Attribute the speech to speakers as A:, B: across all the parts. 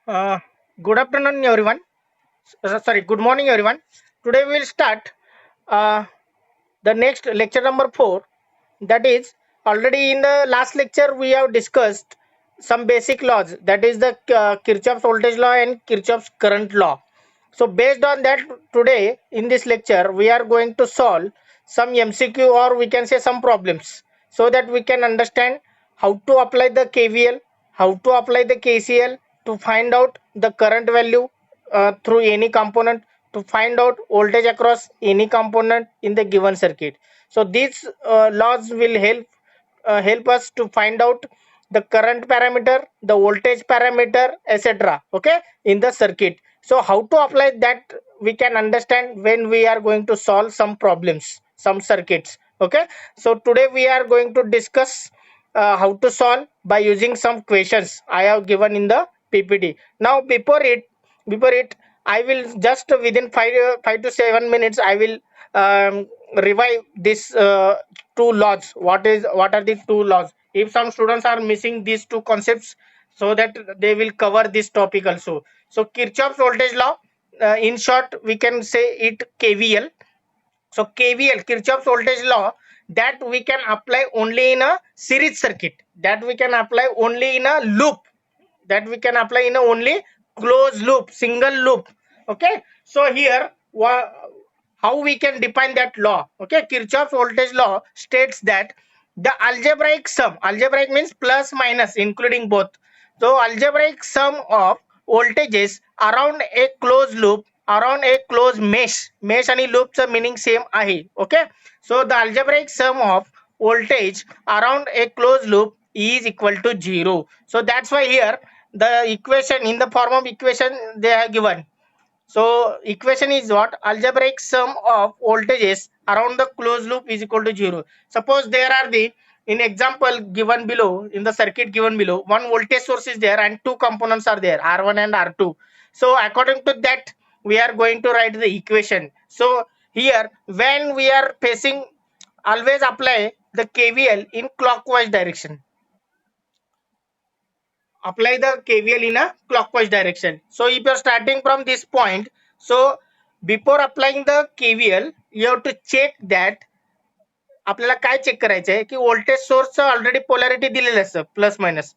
A: Uh, Good afternoon, everyone. Sorry, good morning, everyone. Today we will start uh, the next lecture number 4. That is, already in the last lecture we have discussed some basic laws. That is the Kirchhoff's voltage law and Kirchhoff's current law. So based on that, today in this lecture we are going to solve some MCQ, or we can say some problems, so that we can understand how to apply the KVL, how to apply the KCL to find out the current value through any component, to find out voltage across any component in the given circuit. So these laws will help us to find out the current parameter, the voltage parameter, etc. Okay, in the circuit. So how to apply that we can understand when we are going to solve some problems, some circuits. Okay, so today we are going to discuss how to solve by using some questions I have given in the PPT. Now before it I will just within 5 to 7 minutes I will revive this two laws. What are the two laws? If some students are missing these two concepts, so that they will cover this topic also. So Kirchhoff's voltage law, in short we can say it KVL. So KVL, Kirchhoff's voltage law, that we can apply only in a series circuit, that we can apply only in a loop, that we can apply in a only closed loop, single loop. Okay, so here how we can define that law? Okay, Kirchhoff's voltage law states that the algebraic sum, algebraic means plus minus including both, so algebraic sum of voltages around a closed loop, around a closed mesh आणि loopचं meaning same आहे. Okay, so the algebraic sum of voltage around a closed loop is equal to 0. So that's why here the equation in the form of equation they are given. So equation is what? Algebraic sum of voltages around the closed loop is equal to 0. Suppose there are the, in example given below, in the circuit given below, one voltage source is there and two components are there, R1 and R2. So according to that we are going to write the equation. So here when we are facing, always apply the KVL in clockwise direction. Apply the KVL in a clockwise direction. So if you are starting from this point, so before applying the KVL you have to check that आपल्याला काय check करायचं आहे की voltage सोर्सचं already polarity दिलेलं असतं plus minus.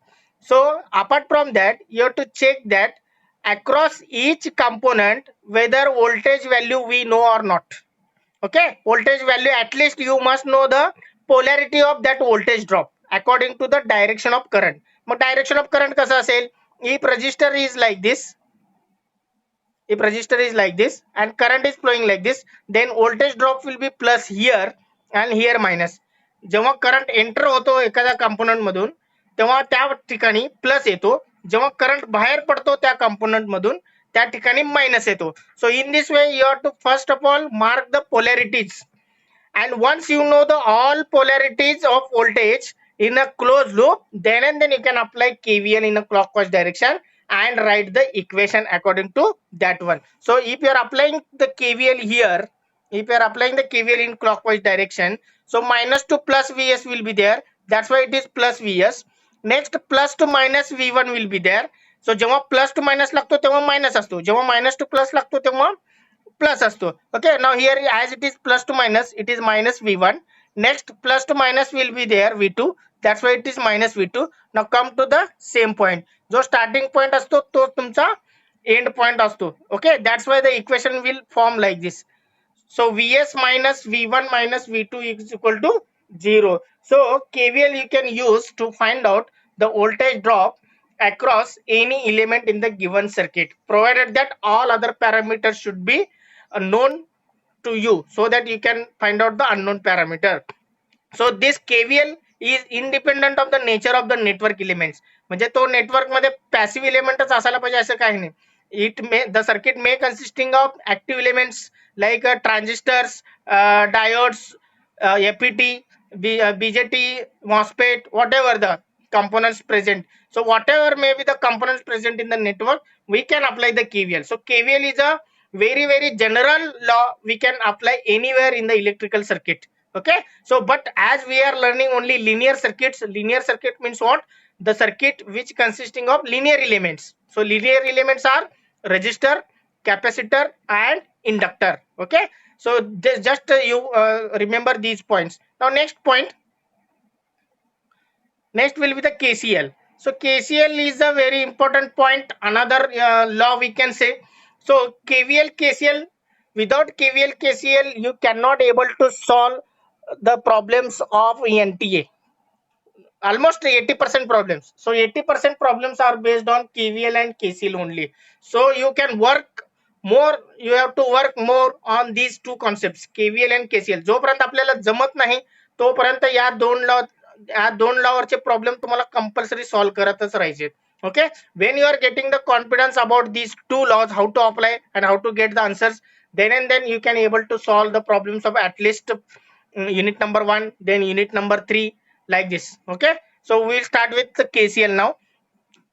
A: So apart from that you have to check that across each component whether voltage value we know or not. Okay, voltage value, at least you must know the polarity of that voltage drop according to the direction of current. Mug direction of current कसं असेल? If resistor is like this, if resistor is like this and current is flowing like this, then voltage drop will be plus here and here minus. जेव्हा current enter होतो एखाद्या component मधून तेव्हा त्या ठिकाणी plus येतो, जेव्हा करंट बाहेर पडतो त्या कंपोनंट मधून त्या ठिकाणी मायनस येतो. So in this way you have to first of all mark the polarities, and once you know the all polarities of voltage in a closed loop, then and then you can apply KVL in a clockwise direction and write the equation according to that one. So if you are applying the KVL here, if you are applying the KVL in clockwise direction, so minus to plus Vs will be there, that's why it is plus Vs. Next plus to minus V1 will be there. So जेव्हा plus to minus लागतो तेव्हा minus असतो, जेव्हा minus to plus लागतो तेव्हा plus असतो. Okay, now here as it is plus to minus, it is minus V1. Next plus to minus will be there V2, that's why it is minus V2. Now come to the same point, जो starting point असतो तो तुमचा end point असतो. Okay, that's why the equation will form like this. So Vs minus V1 minus V2 is equal to 0. So KVL you can use to find out the voltage drop across any element in the given circuit, provided that all other parameters should be known to you, so that you can find out the unknown parameter. So this KVL is independent of the nature of the network elements. म्हणजे तो network मध्ये passive एलिमेंटच असायला पाहिजे असं काही नाही. It may the circuit may consisting of active elements like transistors, diodes, FET, BJT, MOSFET, whatever the components present. So whatever may be the components present in the network, we can apply the KVL. So KVL is a very general law we can apply anywhere in the electrical circuit. Okay, so but as we are learning only linear circuits, linear circuit means what? The circuit which consisting of linear elements. So linear elements are resistor, capacitor, and inductor. Okay. So just you remember these points. Now next point. Next will be the KCL. So KCL is a very important point. Another law we can say. So KVL, KCL. Without KVL, KCL, you cannot able to solve the problems of NTA. Almost 80% problems. So 80% problems are based on KVL and KCL only. So you can work more. You have to work more on these two concepts, KVL and KCL. जोपर्यंत आपल्याला जमत नाही तोपर्यंत या दोन लॉवरचे problem तुम्हाला compulsory solve करतच राहायचे. Okay, when you are getting the confidence about these two laws, how to apply and how to get the answers, then and then you can able to solve the problems of at least unit number 1, then unit number 3, like this. Okay, so we'll start with the KCL now.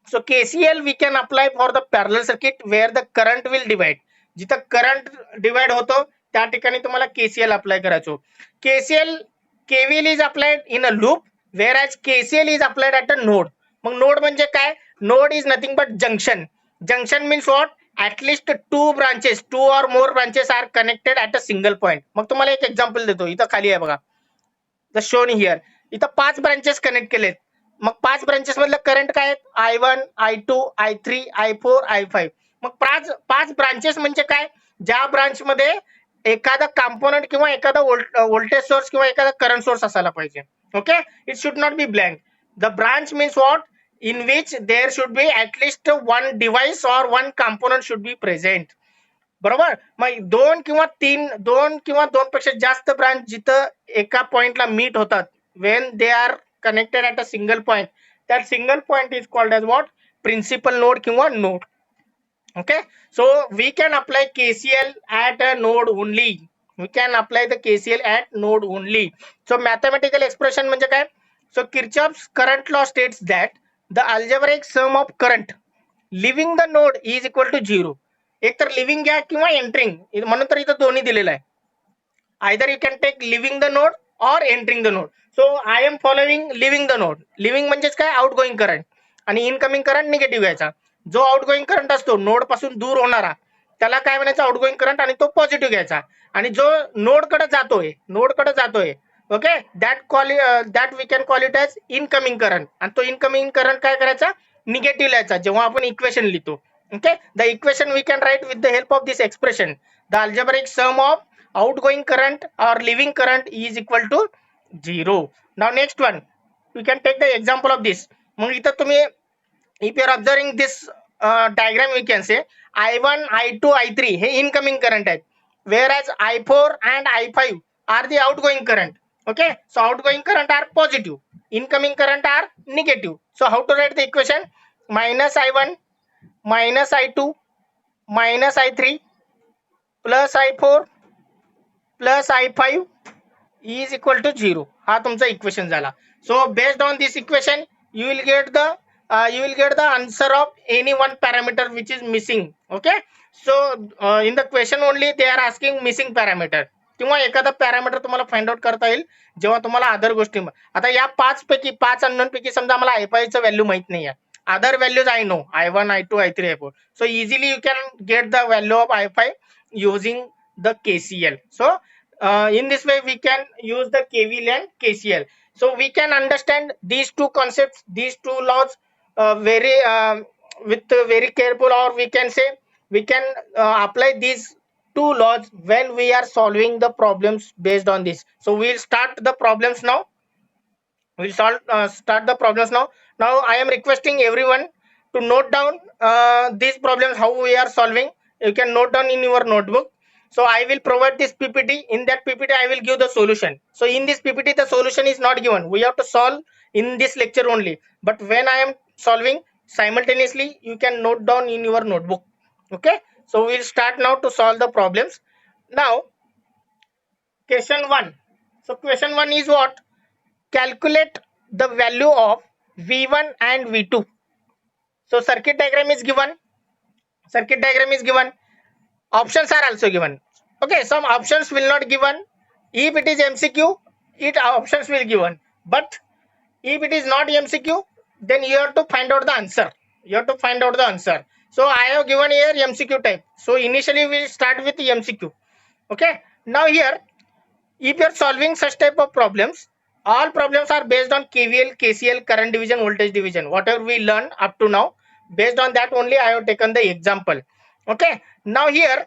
A: So KCL we can apply for the parallel circuit where the current will divide. जिथं current divide होतो त्या ठिकाणी तुम्हाला KCL apply करायचो. KCL, KVL is applied in a loop whereas KCL is applied at a node. Mug node म्हणजे काय? Node is nothing but junction. Junction means what? At least two or more branches are connected at a single point. मग तुम्हाला एक example देतो. इथं खाली आहे बघा, the shown here. इथं 5 ब्रांचेस कनेक्ट केलेत. मग 5 ब्रांचेस मधलं करंट काय आहेत? I1, I2, I3, I4, I5. मग 5 ब्रांचेस म्हणजे काय? ज्या ब्रांच मध्ये एखादा कंपोनेंट किंवा एखादा व्होल्टेज सोर्स किंवा एखादा करंट सोर्स असायला पाहिजे. Okay, it should not be blank. The branch means what? in which there should be at least one device or one component should be present. बरोबर. मग दोन किंवा दोन पेक्षा जास्त ब्रांच जिथं एका पॉइंटला मीट होतात, when they are connected at a single point, that single point is called as what? Principal node किंवा node. Okay, so we can apply KCL at a node only. We can apply the KCL at node only. So mathematical expression म्हणजे काय? So Kirchhoff's current law states that the algebraic sum of current leaving the node is equal to 0. एक तर living घ्या किंवा entering, म्हणून तर इथं दोन्ही दिलेलं आहे. Either you can take leaving the node or entering the node. So I am following leaving the node. Leaving म्हणजेच काय? आउट गोईंग करंट, आणि इनकमिंग करंट निगेटिव्ह घ्यायचा. जो आउट गोईंग करंट असतो नोड पासून दूर होणारा त्याला काय म्हणायचं? आउट गोईंग करंट, आणि तो पॉझिटिव्ह घ्यायचा. आणि जो नोड कडे जातोय okay, that we can call it as incoming current. आणि तो इनकमिंग करंट काय करायचा? निगेटिव्ह लिहायचा जेव्हा आपण इक्वेशन लिहितो. Okay, the equation we can write with the help of this expression. The algebraic sum of outgoing current or leaving current is equal to 0. Now next one, we can take the example of this. मग इथं तुम्ही, if you are observing this diagram, we can say I1, I2, I3 hey incoming current आहेत, whereas I4 and I5 are the outgoing current. Okay, so outgoing current are positive, incoming current are negative. So how to write the equation? Minus I1 minus I2 minus I3 plus I4 plus I5 is equal to 0. हा तुमचा equation झाला. So based on this equation you will get the answer of any one parameter which is missing. Okay, so in the question only they are asking missing parameter, किंवा एखादा parameter तुम्हाला find out करता येईल जेव्हा तुम्हाला other गोष्टी. आता या 5 अननोन पैकी समजा मला I5 चं व्हॅल्यू माहित नाहीये. Other values I know, I1, I2, I3, I4. So easily you can get the value of I5 using the KCL. So in this way we can use the KVL and KCL. So we can understand these two concepts, these two laws very careful, or we can say we can apply these two laws when we are solving the problems based on this. So we'll start the problems now. We'll start the problems now. Now I am requesting everyone to note down these problems how we are solving. You can note down in your notebook. So I will provide this PPT. In that PPT I will give the solution. So in this PPT the solution is not given. We have to solve in this lecture only. But when I am solving simultaneously, you can note down in your notebook. Okay. So we'll start now to solve the problems. Now question 1. So question 1 is what? Calculate the value of V1 and V2. So circuit diagram is given. Options are also given. Okay, some options will not given. If it is MCQ, options will given. But if it is not MCQ, then you have to find out the answer. You have to find out the answer. So I have given here MCQ type. So initially we start with MCQ. Okay. Now here, if you are solving such type of problems, all problems are based on KVL, KCL, current division, voltage division. Whatever we learn up to now, based on that only I have taken the example. Okay. Now here,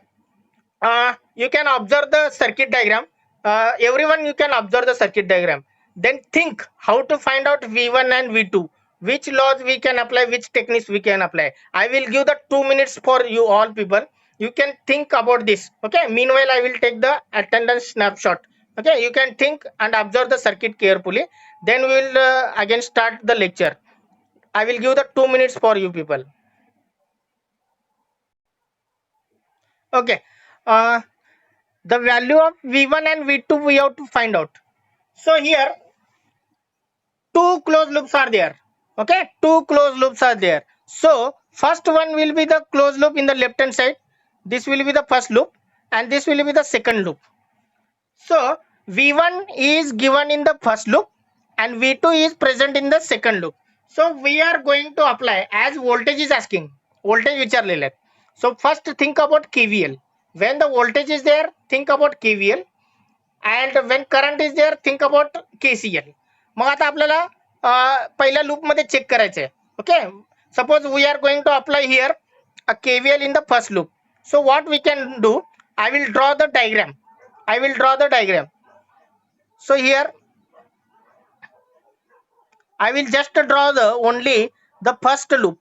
A: you can observe the circuit diagram. Everyone, you can observe the circuit diagram. Then think how to find out V1 and V2. Which laws we can apply, which techniques we can apply. I will give the 2 minutes for you all people. You can think about this. Okay. Meanwhile, I will take the attendance snapshot. Okay. You can think and observe the circuit carefully. Then we will again start the lecture. I will give the 2 minutes for you people. Okay. Uh, the value of V1 and V2 we have to find out. So here two closed loops are there. Okay, two closed loops are there. So first one will be the closed loop in the left hand side. This will be the first loop and this will be the second loop. So V1 is given in the first loop and V2 is present in the second loop. So we are going to apply as voltage is asking. Voltage विचारलेले. So first think about KVL. When the voltage is there, think about KVL. And when current is there, think about KCL. मग आता आपल्याला पहिल्या loop मध्ये check करायचं आहे. Okay, suppose we are going to apply here a KVL in the first loop. So what we can do, I will draw the diagram. I will draw the diagram. So here I will just draw the only the first loop.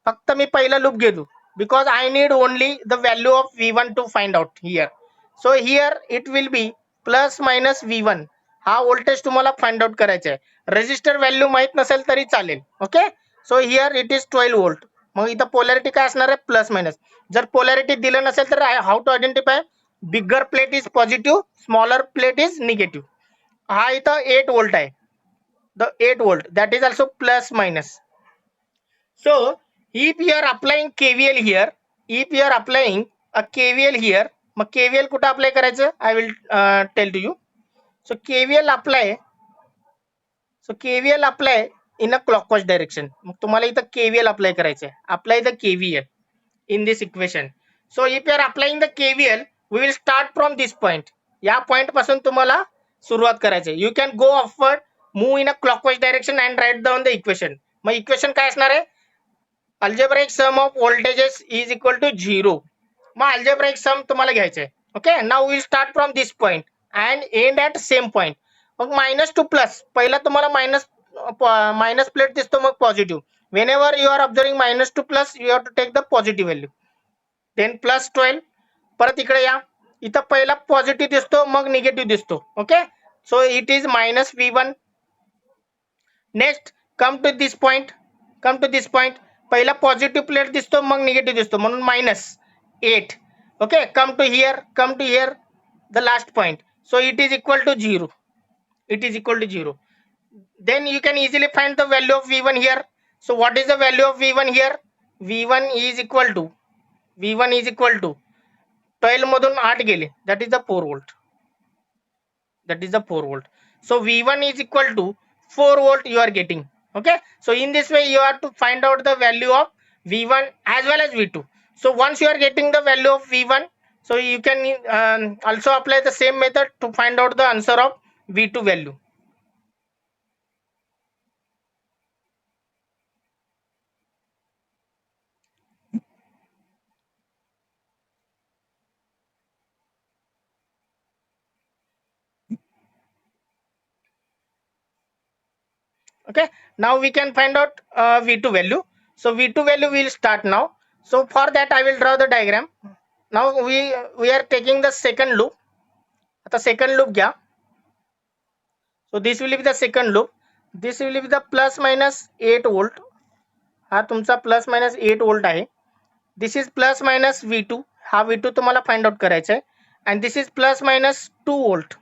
A: फक्त मी पहिला loop घेतो because I need only the value of V1 to find out here. So here it will be plus minus V1. हा voltage तुम्हाला find out करायचा आहे. Resistor value माहित नसेल तरी चालेल. Okay, so here it is 12 volt. मग इथं पोलॅरिटी काय असणार आहे, प्लस मायनस. जर पोलॅरिटी दिलं नसेल तर how to identify, bigger plate is positive, smaller plate is negative. हा इथं 8 वोल्ट आहे. The 8 volt that is also plus minus. So if you are applying KVL here, if you are applying a KVL here, mug KVL कुठं apply करायचं, I will tell to you. So KVL apply in a clockwise direction. मग तुम्हाला इथं KVL apply करायचं आहे. Apply the KVL in this equation. So if you are applying the KVL, we will start from this point. या point पासून तुम्हाला सुरुवात करायची आहे. You can go upward, move in a clockwise direction and write down the equation. मग equation काय असणार आहे, algebraic sum of voltages is equal to 0. मग अल्जेब्राइक सम तुम्हाला घ्यायचं आहे. Okay, now will start from this point and end at same point. मग minus to plus, पहिला तुम्हाला मायनस प्लेट दिसतो, मग positive. Whenever you are observing minus to plus, you have to take the positive value. Then plus 12. परत इकडे या, इथं पहिला पॉझिटिव्ह दिसतो, मग निगेटिव्ह दिसतो. Okay, so it is minus V1. Next come to this point, पहिला positive plate दिसतो, मग निगेटिव्ह दिसतो, म्हणून minus 8. Okay, come to here the last point. So it is equal to 0. Then you can easily find the value of V1 here. So what is the value of V1 here? V1 is equal to 12 मधून 8 गेले, that is the 4 volt. So V1 is equal to 4 volt you are getting. Okay, so in this way you have to find out the value of V1 as well as V2. So once you are getting the value of V1, so you can also apply the same method to find out the answer of V2 value. Okay, now we can find out V2 value. So V2 value will start now. So for that I will draw the diagram. Now we are taking the second loop. आता second loop घ्या. So this will be the second loop. This will be the plus minus 8 volt. हा तुमचा plus minus 8 volt आहे. This is plus minus V2. हा V2 तुम्हाला find out करायचा आहे. And this is plus minus 2 volt.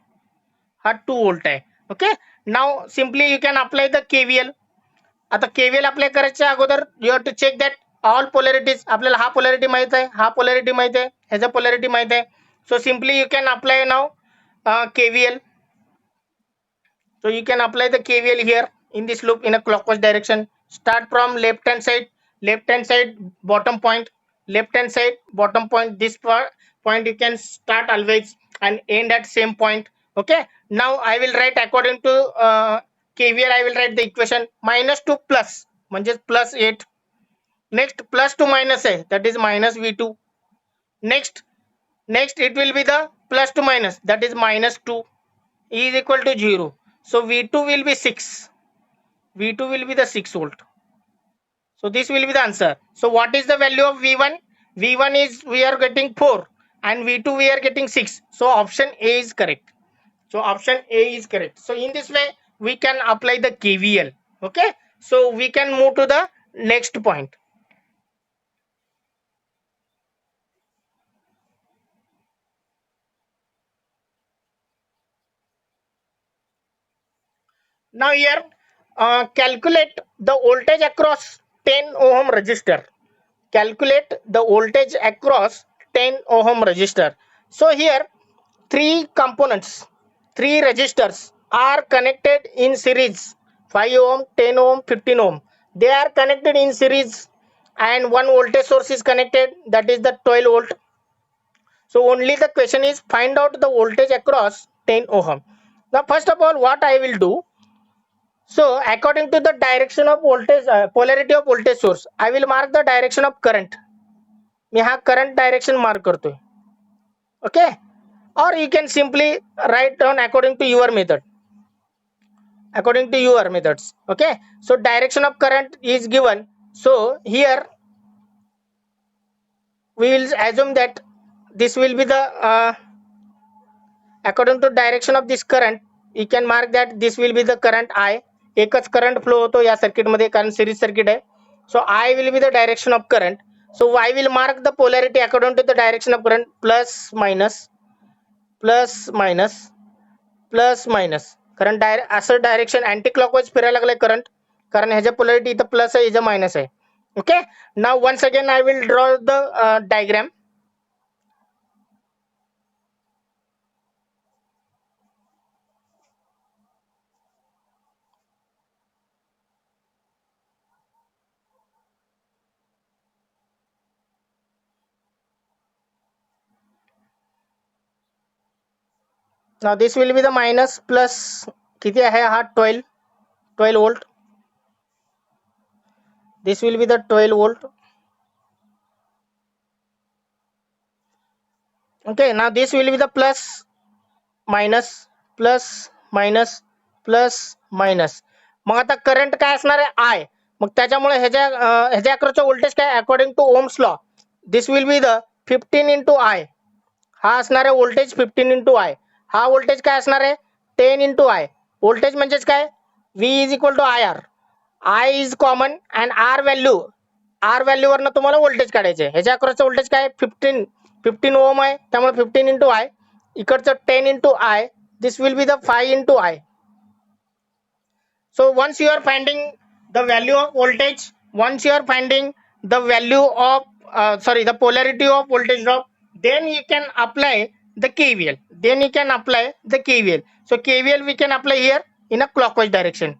A: हा 2 volt आहे. Okay, now simply you can apply the KVL. आता KVL अप्लाय करायच्या अगोदर you have to check that all polarities. आपल्याला हा पोलॅरिटी माहित आहे, हा पोलॅरिटी माहित आहे, ह्याचा पोलॅरिटी माहित आहे. सो simply you can apply now KVL. So you can apply the KVL here in this loop in a clockwise direction. Start from left hand side. left hand side bottom point, left hand side bottom point. This point you can start always and end at same point. Okay, now I will write according to KVL. I will write the equation minus to plus म्हणजे plus 8. Next plus to minus a, that is minus v2. Next it will be the plus to minus, that is minus 2 is equal to 0. So v2 will be 6. V2 will be the 6 volt. So this will be the answer. So what is the value of V1? V1 is we are getting 4 and V2 we are getting 6. So option A is correct. So option A is correct. So in this way we can apply the KVL. Okay. So we can move to the next point. Now here calculate the voltage across 10 ohm resistor. Calculate the voltage across 10 ohm resistor. So here three components, three resistors are connected in series, 5 ohm, 10 ohm, 15 ohm. They are connected in series and one voltage source is connected, that is the 12 volt. So only the question is find out the voltage across 10 ohm. Now first of all what I will do, so according to the direction of voltage, polarity of voltage source, I will mark the direction of current. मी हा current direction mark करतोय. Okay, or you can simply write down according to your method, according to your methods. Okay, so direction of current is given. So here we will assume that this will be the according to direction of this current, you can mark that this will be the current I. एकच current flow होतो या circuit मध्ये कारण series circuit आहे. So I will be the direction of current. So I will mark the polarity according to the direction of current, plus minus plus minus plus minus. कारण असं direction anti clockwise फिरायला लागलंय current, कारण ह्याच्या polarity इथं plus आहे, इथं minus आहे. Okay, now once again I will draw the diagram. Now this will be the minus plus किती आहे हा 12 volt. This will be the 12 volt. Okay, now this will be the plus minus plus minus plus minus. मग आता current काय असणार आहे I. मग त्याच्यामुळे ह्याच्या अक्रॉसचं व्होल्टेज काय according to Ohm's law, this will be the 15 into I. हा असणार आहे व्होल्टेज 15 इंटू आय. हा व्होल्टेज काय असणार आहे 10 इंटू आय. व्होल्टेज म्हणजेच काय V is equal to I R. I is common and R value वरनं तुम्हाला व्होल्टेज काढायचे. ह्याच्या अक्रॉसचं व्होल्टेज काय 15 ओम आहे, त्यामुळे 15 इंटू आय. इकडचं 10 into I. This will be the 5 into I. So once you are finding the value of voltage, once you are finding the value of the polarity of voltage drop, then you can apply the KVL. Then you can apply the KVL. So KVL we can apply here in a clockwise direction.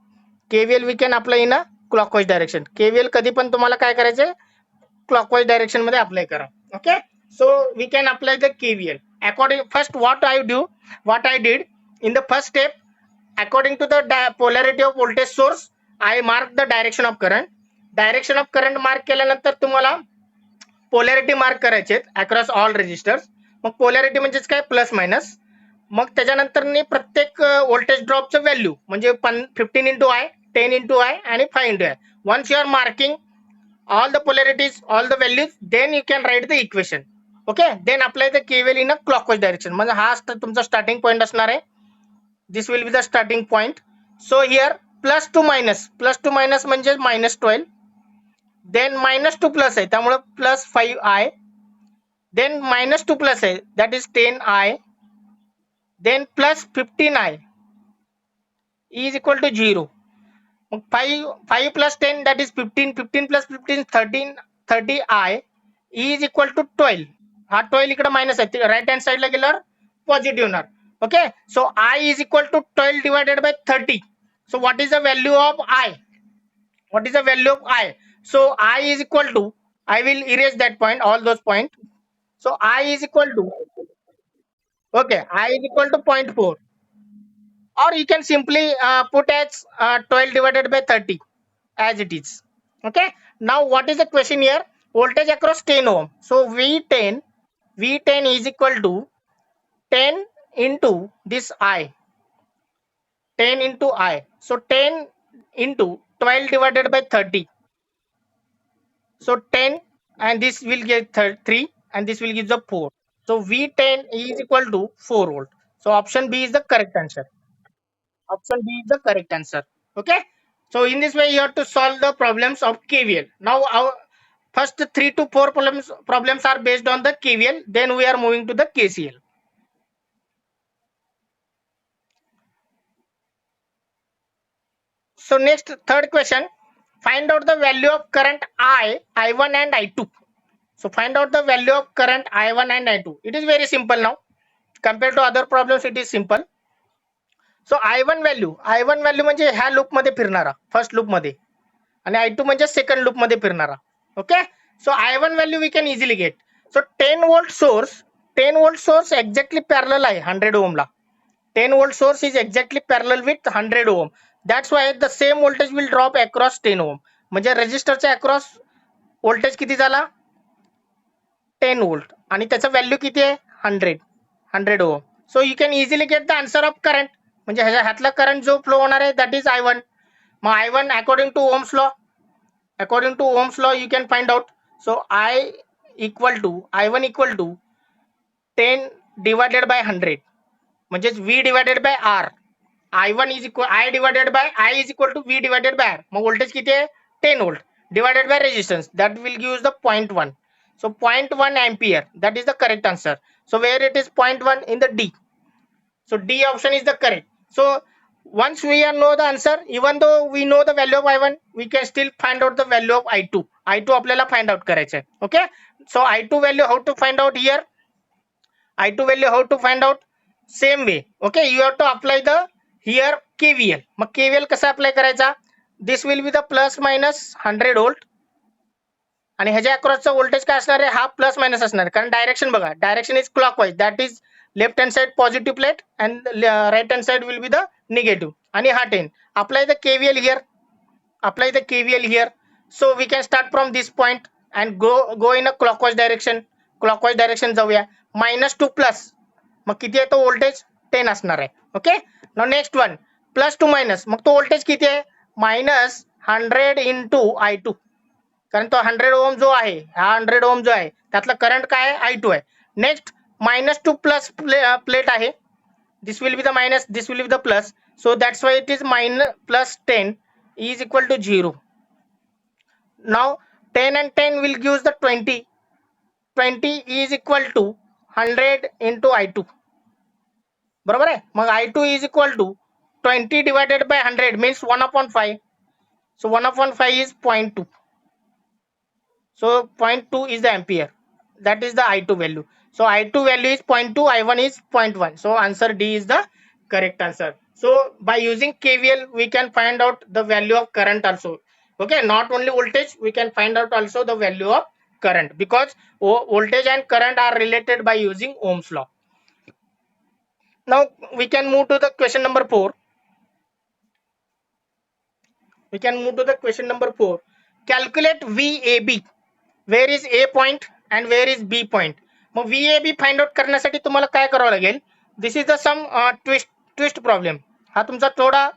A: KVL we can apply in a clockwise direction. KVL कधी पण तुम्हाला काय करायचं clockwise direction मध्ये apply करा. Okay, so we can apply the KVL according. First what I did in the first step, according to the polarity of voltage source, I mark the direction of current. Direction of current mark केल्यानंतर तुम्हाला polarity mark करायचे across all resistors. मग polarity म्हणजेच काय plus minus. मग त्याच्यानंतर प्रत्येक voltage ड्रॉपचं value म्हणजे 15 into I, 10 into I आणि 5 into I. Once you are marking all the polarities, all the values, then you can write the equation. Okay, then apply the KVL in a clockwise direction. म्हणजे हा तुमचा starting point असणार आहे. This will be the starting point. So here plus to minus म्हणजे minus 12. Then minus to plus आहे त्यामुळे plus 5i. Then minus to plus आहे that is 10i. Then plus 15i is equal to 0. 5 plus 10 that is 15. 15 plus 15 13. 30i is equal to 12. हा 12 इकडे minus आहे, right hand साइडला गेल्यावर positive होणार. Okay, so I is equal to 12 divided by 30. So what is the value of I? What is the value of I? So I is equal to, I will erase that point, all those points. So I is equal to, okay, I is equal to 0.4, or you can simply put as 12 divided by 30 as it is. Okay. Now what is the question here? Voltage across 10 ohm. So V10 is equal to 10 into this I, 10 into I. So 10 into 12 divided by 30. So 10, and this will get 3, and this will give the 4. So V10 is equal to 4 volt. So option B is the correct answer. Option B is the correct answer. Okay. So in this way you have to solve the problems of KVL. Now our first 3 to 4 problems are based on the KVL. Then we are moving to the KCL. So next, third question, find out the value of current I1 and I2. So find out the value of current I1 and I2. It is very simple now. Compared to other problems, it is simple. So I1 value म्हणजे ह्या loop मध्ये फिरणारा, first loop मध्ये, आणि I2 म्हणजे second loop मध्ये फिरणारा. Okay. So I1 value we can easily get. So 10 volt source exactly parallel आहे 100 ओहमला. 10 volt source is exactly parallel with 100 ohm. That's why the same voltage will drop across 10 ohm. म्हणजे रेजिस्टरच्या across voltage किती झाला? 10 volt, आणि त्याचा value किती आहे? 100 ohm. So you can easily get the answer of current. म्हणजे ह्यातला करंट जो फ्लो होणार आहे दॅट इज I1. मग I1 according to Ohm's law you can find out. So I1 equal to 10 divided by 100, म्हणजे V divided by R. I1 is equal I divided by I is equal to V divided by R. Mug voltage किती आहे? 10 volt divided by resistance, that will give us the 0.1. So 0.1 ampere, that is the correct answer. So where it is 0.1? In the D. So D option is the correct. So once we know the answer, even though we know the value of I1, we can still find out the value of I2. I2 आपल्याला find out करायचं आहे. Okay. So I2 value how to find out here? I2 value how to find out? Same way. Okay. You have to apply the here KVL. Mug KVL कसा apply करायचा? This will be the plus minus 100 volt, आणि ह्याच्या अक्रॉसचा voltage काय असणार आहे? हा plus minus असणार आहे, कारण डायरेक्शन बघा, direction is clockwise, that is left hand side positive plate and right hand side will be the negative. आणि हा 10. Apply the KVL here. So we can start from this point and go in a clockwise direction जाऊया. -2 plus, मग किती आहे तो voltage? 10 असणार आहे. Okay. Now next one, plus to minus, मग तो व्होल्टेज किती आहे? -100 इंटू I2, कारण तो 100 ओम जो आहे, हा 100 ओम जो आहे त्यातला करंट काय आहे? I2 आहे. नेक्स्ट -2 प्लस प्लेट आहे, this will be the minus, this will be the plus, so that's why it is plus 10 is equal to 0. Now 10 and 10 will give the 20. 20 is equal to 100 into I2. बरोबर आहे. मग I2 is equal to 20 divided by 100 means 1/5. So 1/5 is 0.2. So 0.2 is the ampere. That is the I2 value. So I2 value is 0.2, I1 is 0.1. So answer D is the correct answer. So by using KVL we can find out the value of current also. Okay, not only voltage, we can find out also the value of current, because voltage and current are related by using Ohm's law. Now we can move to the question number 4. Calculate VAB. Where is A point and where is B point? मग VAB find out करण्यासाठी तुम्हाला काय करावं लागेल? This is the some twist problem. हा तुमचा थोडा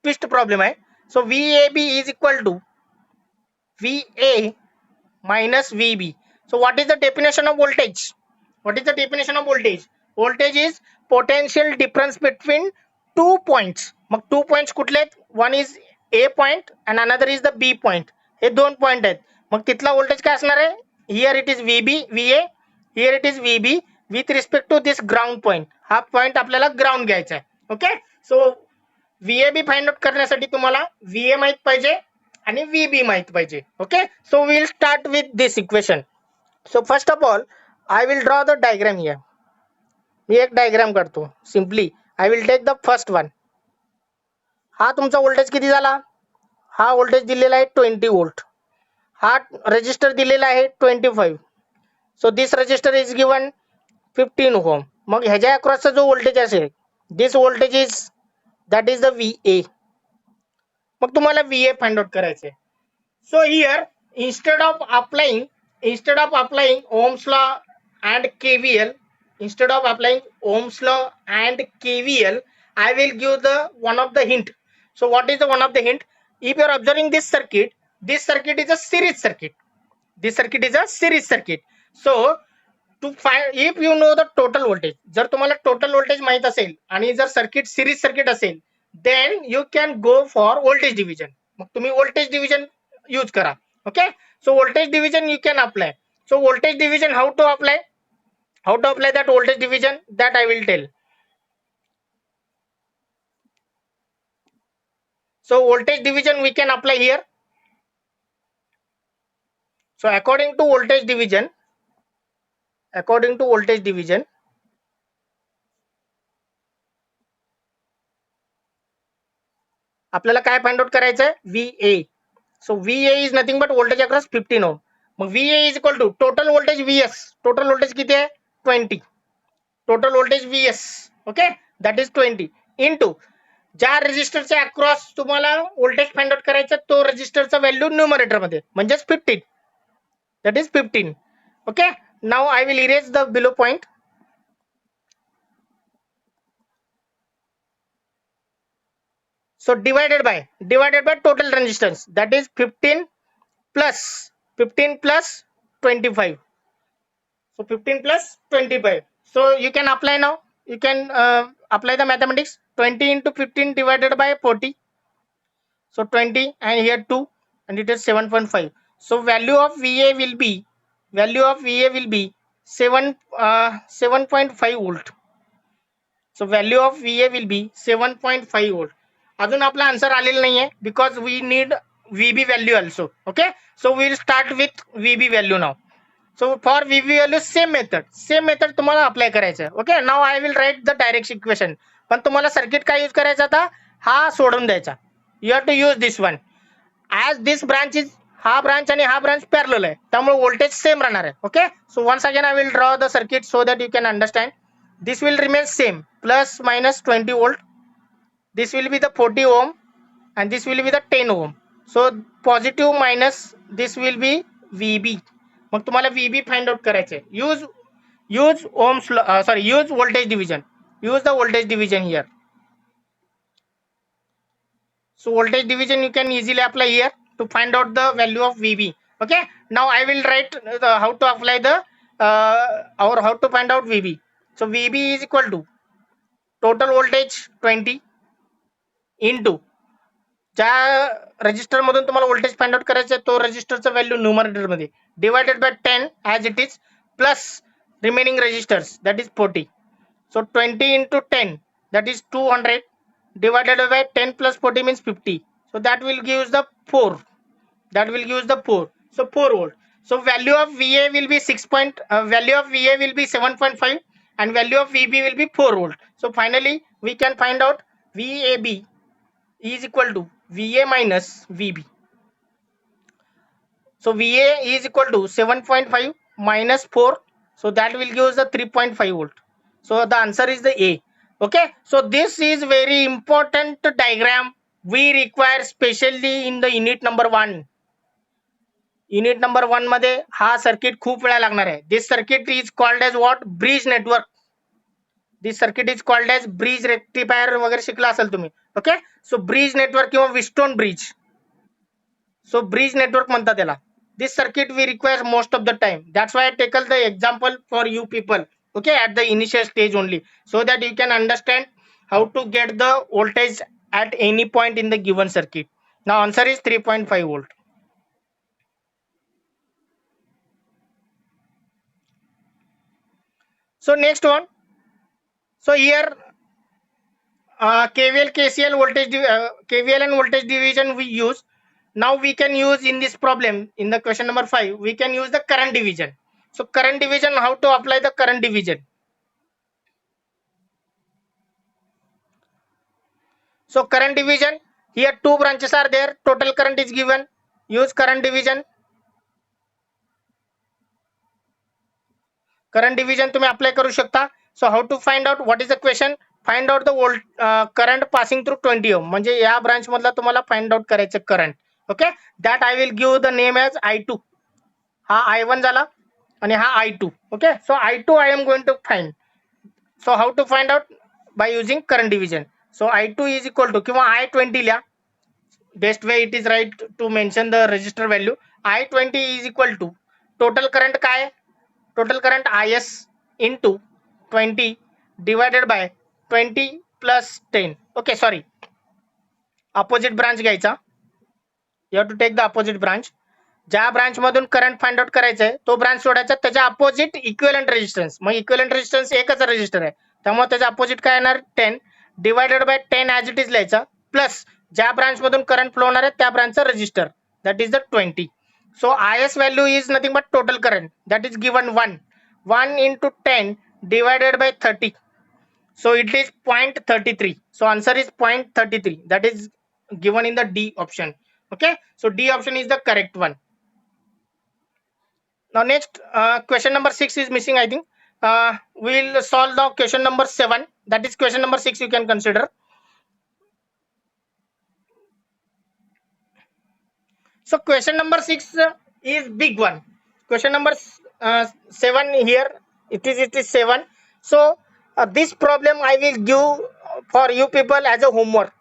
A: twist problem आहे. So VAB is equal to VA minus VB. So what is the definition of voltage? Voltage is potential difference between 2 points. Mug 2 points कुठले आहेत? One is A point and another is the B point. हे दोन point आहेत. मग तिथला voltage काय असणार आहे? Here it is VA, here it is VB with respect to this ground point. हा point आपल्याला ग्राउंड घ्यायचा आहे. Okay. So VAB find out करण्यासाठी तुम्हाला VA माहित पाहिजे आणि VB माहित पाहिजे. Okay. So we will start with this equation. So first of all I will draw the diagram here. मी एक डायग्राम काढतो. Simply I will take the first one. हा तुमचा व्होल्टेज किती झाला? हा व्होल्टेज दिलेला आहे 20 वोल्ट. हा रजिस्टर दिलेला आहे 25. So this resistor is given 15 ohm. मग ह्याच्या अक्रॉसचा जो व्होल्टेज असेल, this voltage is that is the VA. मग तुम्हाला VA फाइंड आउट करायचे. So here instead of applying Ohm's law and KVL, instead of applying Ohm's law and KVL, I will give the one of the hint. So what is the one of the hint? If you are observing this circuit is a series circuit. This circuit is a series circuit. So to find, if you know the total voltage, जर तुम्हाला total voltage माहित असेल आणि जर circuit series circuit असेल, then you can go for voltage division. मग तुम्ही voltage division use करा. Okay, so voltage division you can apply. So voltage division, how to apply that voltage division, that I will tell. So voltage division we can apply here. So according to voltage division, आपल्याला काय find out करायचं आहे? VA. So VA is nothing but voltage across 15 ohm. Mug VA is equal to total voltage VS. Total voltage किती आहे? 20. Total voltage VS. Okay, that is 20 into ज्या रेजिस्टरच्या across तुम्हाला voltage find out करायचं, तो रेजिस्टरचा value numerator मध्ये म्हणजेच 15. That is 15. Okay, now I will erase the below point. So divided by total resistance, that is 15 plus 25. So 15 plus 25. So you can apply now. You can apply the mathematics. 20 into 15 divided by 40. So 20 and here 2 and it is 7.5. So value of VA will be 7.5 volt. So value of VA will be 7.5 volt. अजून आपला answer आलेला नाहीये because we need VB value also. Okay, so we will start with VB value now. So for VB value same method तुम्हाला apply करायचं आहे. Okay, now I will write the direct equation. पण तुम्हाला circuit काय use करायचा आता? हा सोडून द्यायचा. You have to use this one. As this branch is, हा ब्रांच आणि हा ब्रांच पॅरलल आहे, त्यामुळे व्होल्टेज सेम राहणार आहे. Okay, so once again I will draw the circuit so that you can understand. This will remain same, plus minus 20 volt. This will be the 40 ohm and this will be the 10 ohm. So positive minus this will be VB. मग तुम्हाला VB find out करायचे. Use ohms use voltage division. Use the voltage division here. So voltage division you can easily apply here to find out the value of VB. Okay, now I will write how to apply the or how to find out VB. So VB is equal to total voltage 20 into ज्या register मधून तुम्हाला voltage find out करायचं आहे, तो रजिस्टरचा value numerator मध्ये divided by 10 as it is plus remaining resistors, that is 40. So 20 into 10, that is 200, divided by 10 plus 40 means 50. So that will give the 4. So 4 volt. So value of VA will be value of VA will be 7.5 and value of VB will be 4 volt. So finally we can find out VAB is equal to VA minus VB. So VA is equal to 7.5 minus 4. So that will give us the 3.5 volt. So the answer is the A. Okay, so this is very important diagram we require specially in the unit number 1. Unit number 1 मध्ये हा circuit खूप वेळा लागणार आहे. This circuit is called as what? Bridge network. This circuit is called as bridge rectifier वगैरे शिकला असेल तुम्ही. Okay, so bridge network किंवा Wheatstone bridge. So bridge network म्हणतात त्याला. This circuit we require most of the time. That's why I take the example for you people. Okay, at the initial stage only, so that you can understand how to get the voltage at any point in the given circuit. Now answer is 3.5 volt. So next one. So here KVL, KCL, KVL and voltage division we use. Now we can use in this problem, in the question number 5, we can use the current division. So current division, how to apply the current division? So current division, here two branches are there, total current is given. Use current division. Current division तुम्ही apply करू शकता. So how to find out what is the question? Find out the current passing through 20 ohm. म्हणजे या branch मधला तुम्हाला find out करायचं current. Okay, that I will give the name as I2. हा I1 झाला आणि हा I2. Okay, so I2 I am going to find. So how to find out? By using current division. So I2 is equal to किंवा I20 लिहा. Best way it is right to mention the resistor value. I20 is equal to total current काय? Total current IS into 20 divided by 20 plus 10. Okay, sorry, opposite branch घ्यायचा. You have to take the opposite branch. ज्या branch मधून current find out करायचा आहे तो branch सोडायचा, त्याच्या opposite equivalent resistance. मग इक्विव्हॅलंट रेजिस्टन्स एकच रजिस्टर आहे, त्यामुळे त्याच्या अपोजिट काय येणार? 10 divided by 10 as it is लिहायचा, प्लस ज्या ब्रांच मधून करंट फ्लो होणार आहे त्या ब्रांचचा resistor, that is the 20. So IS value is nothing but total current, that is given 1 into 10 divided by 30. So it is 0.33. So answer is 0.33. That is given in the D option. Okay, so D option is the correct one. Now next, question number 6 is missing, I think. We'll solve the question number 7. That is question number 6 you can consider. So question number 6 is big one. Question number 7 here, it is 7. So this problem I will give for you people as a homework.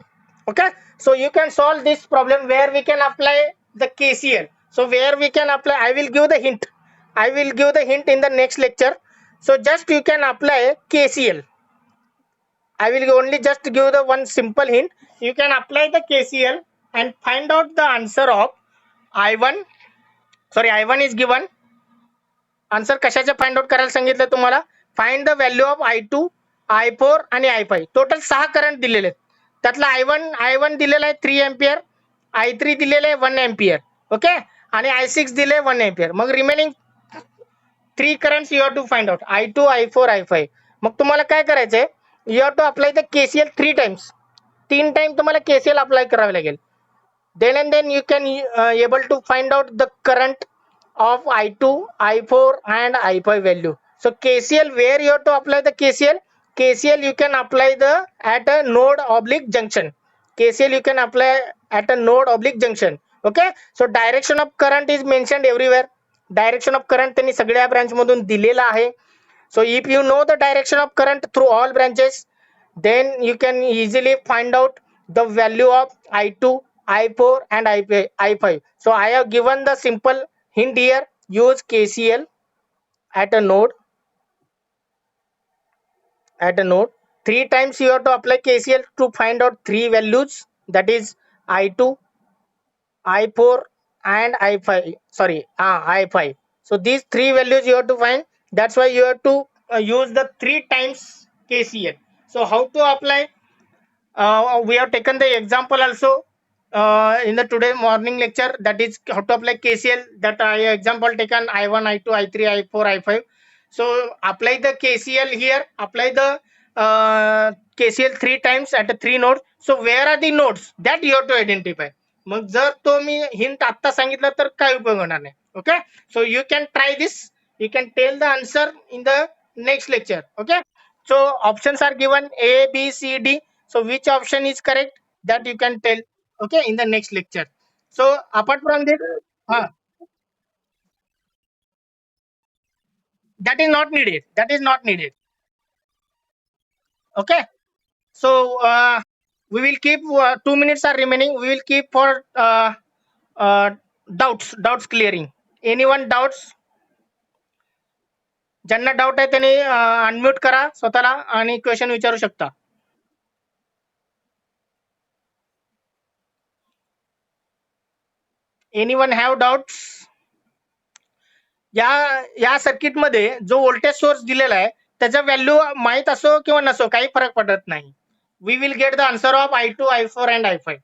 A: Okay, so you can solve this problem where we can apply the KCL. So where we can apply, I will give the hint. I will give the hint in the next lecture. So just you can apply KCL. I will only just give the one simple hint. You can apply the KCL and find out the answer of I1. Sorry, I1 is given. Answer कशाचे find out करायला सांगितलं तुम्हाला? Find the value of I2, I4 आणि I5. Total 6 current दिलेले आहेत. त्यातला I1 दिलेला आहे 3 एम्पियर, I3 दिलेले आहे 1 एम्पियर. ओके, आणि I6 दिले 1 एम्पियर. मग remaining 3 currents you have to find out, I2, I4, I5. मग तुम्हाला काय करायचंय? You have to apply the KCL 3 times. 3 time तुम्हाला KCL अप्लाय करावे लागेल. then you can able to find out the current of I2, I4 and I5 value. So KCL, where you have to apply the KCL? KCL you can apply the at a node oblique junction. KCL you can apply at a node oblique junction. Okay, so direction of current is mentioned everywhere. Direction of current त्यांनी सगळ्या branch मधून दिलेला आहे. So if you know the direction of current through all branches, then you can easily find out the value of I2, I4 and I5. So I have given the simple hint here. Use KCL at a node. 3 times you have to apply KCL to find out 3 values, that is I2, I4 and I5. Sorry, I5. So these 3 values you have to find. That's why you have to use the 3 times KCL. So how to apply? We have taken the example also in the today morning lecture, that is how to apply KCL. That example taken I1, I2, I3, I4, I5. So apply the KCL here. Apply the KCL 3 times at 3 nodes. So where are the nodes? That you have to identify. मग जर तो मी hint आता सांगितलं तर काय उपयोग होणार नाही. Okay, so you can try this. You can tell the answer in the next lecture. Okay, so options are given A, B, C, D. So which option is correct? That you can tell, okay, in the next lecture. So apart from this, that is not needed. That is not needed. Okay. So we will keep 2 minutes are remaining. We will keep for doubts clearing. Anyone doubts? ज्यांना doubt आहे त्यांनी unmute करा स्वतःला आणि question विचारू शकता. Anyone have doubts? या circuit मध्ये जो व्होल्टेज सोर्स दिलेला आहे त्याचा व्हॅल्यू माहित असो किंवा नसो काही फरक पडत नाही. We will get the answer of I2, I4 and I5.